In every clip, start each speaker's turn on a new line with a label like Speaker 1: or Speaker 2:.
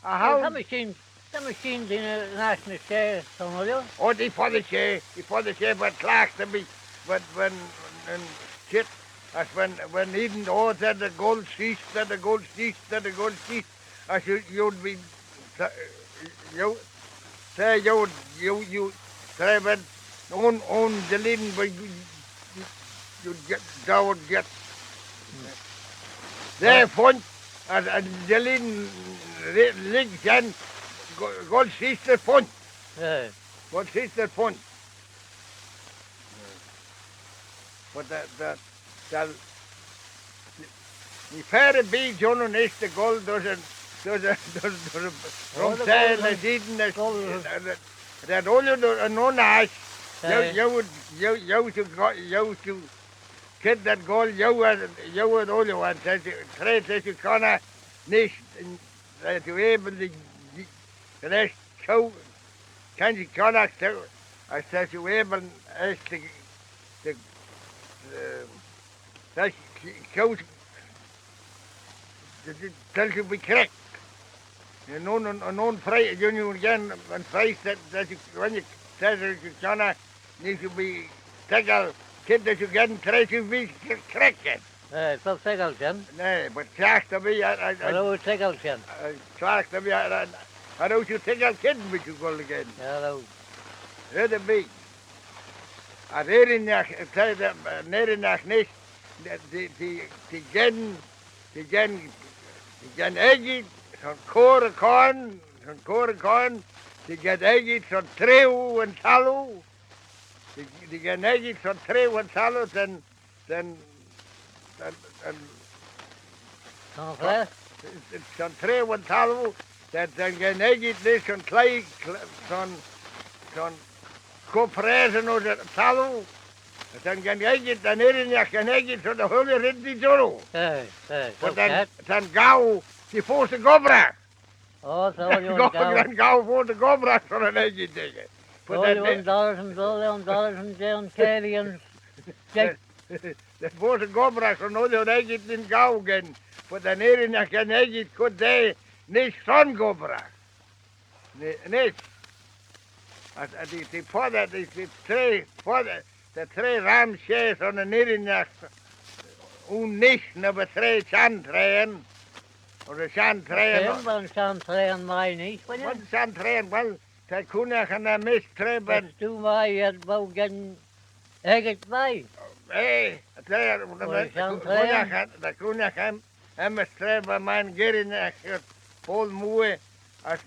Speaker 1: how?
Speaker 2: The machines in the national share, some of you.
Speaker 1: Oh, die for the share, but class to be, but when shit, as when even all that the gold ceased, that the gold ceased, as you'd be, you say you say when on the leading, but you get down get. There fun, as the leading league then gold ceased the fun.
Speaker 2: Yeah.
Speaker 1: Gold ceased the fun. But that die verre bij John is de gold door zijn de dieden dat olie door een onhuis jou to kid dat gold jou het olie want het je kan niet dat je even de rest zo kan je kan als dat je even is de dat je tells you be correct. You know, phrase, you again, and phrase that you, when you say that you cannot, need to be tackle, kid that you get and try to be correct.
Speaker 2: Nee, dat zeg al, Jan.
Speaker 1: Nee, maar traag te be,
Speaker 2: Hallo, zeg al, Jan.
Speaker 1: traag te be, hallo, you tackle kid with you go again.
Speaker 2: Ja, hallo.
Speaker 1: Redde be. Als Erinach, zei dat, Erinach niet, die gen egit zo'n korenkorn, die gen egit zo'n treeuw en talo, die gen egit zo'n treeuw en talo, dan zo'n treeuw en talo, dan gen egit niet zo'n klei, zo'n koprezen of zo'n talo, dan gen egit, dan gen egit zo'n hele rit die zoro. Dan gauw die voorste gobra.
Speaker 2: Oh, zo wil je
Speaker 1: Dan gauw voor de gobra zo'n een egit tegen.
Speaker 2: $1,000 John Kaighin.
Speaker 1: De voorste gobra zo'n een egit in gauw gaan. Voor dan hierin geen egit kon hij niet zo'n gobra. Nee. Die vader, die twee ramsjes zo'n een hierin nicht aber drei Schandtränen. Oder Schandtränen.
Speaker 2: Van Schandtränen mij niet.
Speaker 1: Wat Schandtränen, wel, dat kunnen gaan mistrepen.
Speaker 2: Toen wij het wou gaan, het bij.
Speaker 1: Hé, dat kunnen gaan mistrepen, mijn geren vol moe. Als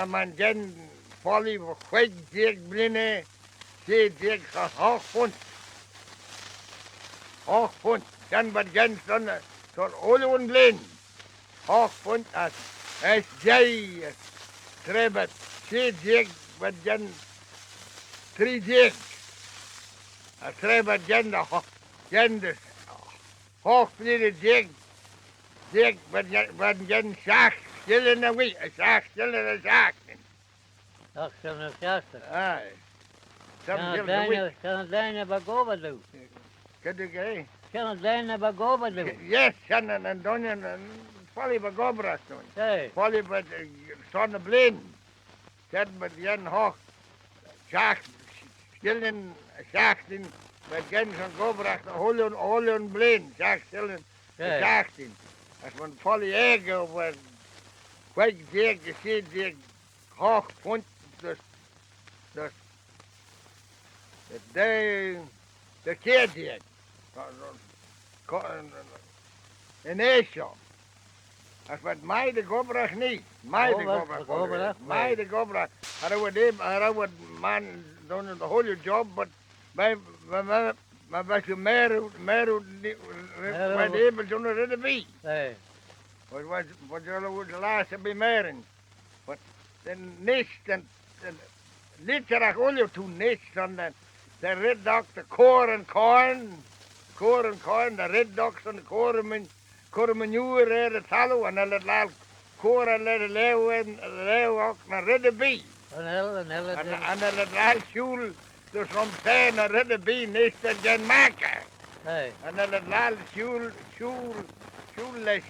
Speaker 1: man gen volley goed dik blinnen, zie dik hoogpunt. Dan wat gen zo'n olieonbleen. Hoogpunt als jij trebet. Zie dik wat gen 3 dik. Als trebet gen de hoogvlieden dik wat gen zacht stillen en wie. Zacht stillen en zacht.
Speaker 2: Dat is een zachte. Kan het lijnen bij Goba doen?
Speaker 1: Kan ik heen?
Speaker 2: Kan het lijnen bij Goba doen?
Speaker 1: Yes, en dan vallen bij Gobra doen.
Speaker 2: Nee.
Speaker 1: Vallen bij zonnebleen. Dat met jen hoog. Zacht, stillen, zachten. Met jen van Gobra, holen bleen. Zacht, stillen, zachten. Als man vallen eigen over kwijt dik, ziet dik, hoog punt. Dus de keerdik. In Eesjo. Als wat mij de Gobrach niet. Mij de Gobrach. Hadden we man doen de hele job, maar was je meer bij de hebel zonder redden bij.
Speaker 2: Nee.
Speaker 1: Wat zullen we de laatste bij meren. Maar dan niets, niet graag olie toen niets, dan de reddok, de koren, de reddok, de korenmenuur, de talo, en dan het laat koren, de leeuw ook naar redden bij. En dan het laat school, dus om zijn naar redden bij, niets dat gaan maken.
Speaker 2: Nee.
Speaker 1: En dan het laat school, les,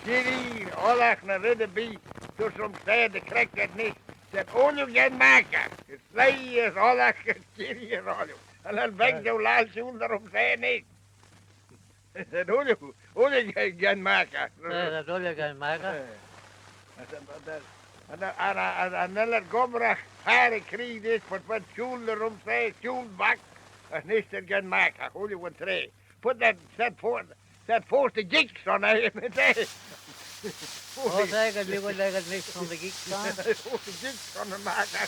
Speaker 1: Siri, oorlog naar redden bij, Dus om zei de krek het niet. Dat olje geen maken. Het vlees is alles geschreven olje. En dan ben ik zo laat zoen daarom zei niet. Dat olje geen maken.
Speaker 2: Dat wil je gaan maken.
Speaker 1: En dan het gomrach haar kreeg is voor wat schoen erom zei, schoen bak. Dat is niet geen maken. Olje wat twee. Put that for the jigs on it.
Speaker 2: Wat zeggen die wil leggen niks van de geek staan?
Speaker 1: For the jigs on the maken.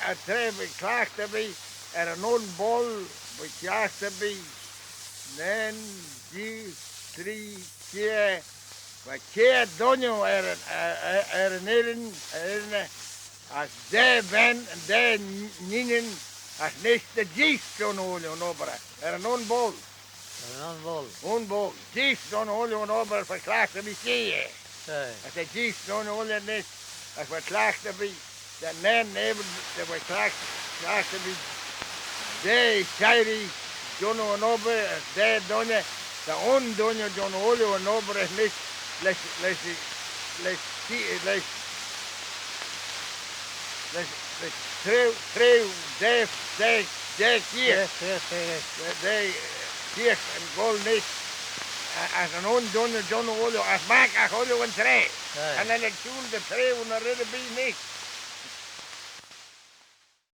Speaker 1: Als twee beklaagd hebben, een onbol beklaagd hebben, 9, 3, 4, wat keer donjo een als de ben en de nienen, als nästa gist zo'n olie en obere, een onbol.
Speaker 2: Een bol.
Speaker 1: Onbol, gist zo'n olie en obere verklaagd hebben keer. Als de gist zo'n olie niet, als verklaagd hebben, dat nemen de verklaagd hebben, de scheiri, Jono en obere, de donje, de ondonje, Jono olie en obere is niet, Treu, de kier. De kier en gol niet. Als een ondonje, Jono olie, als maak ik olie en trei. En dan het schoen de treu en de ridder bij niet.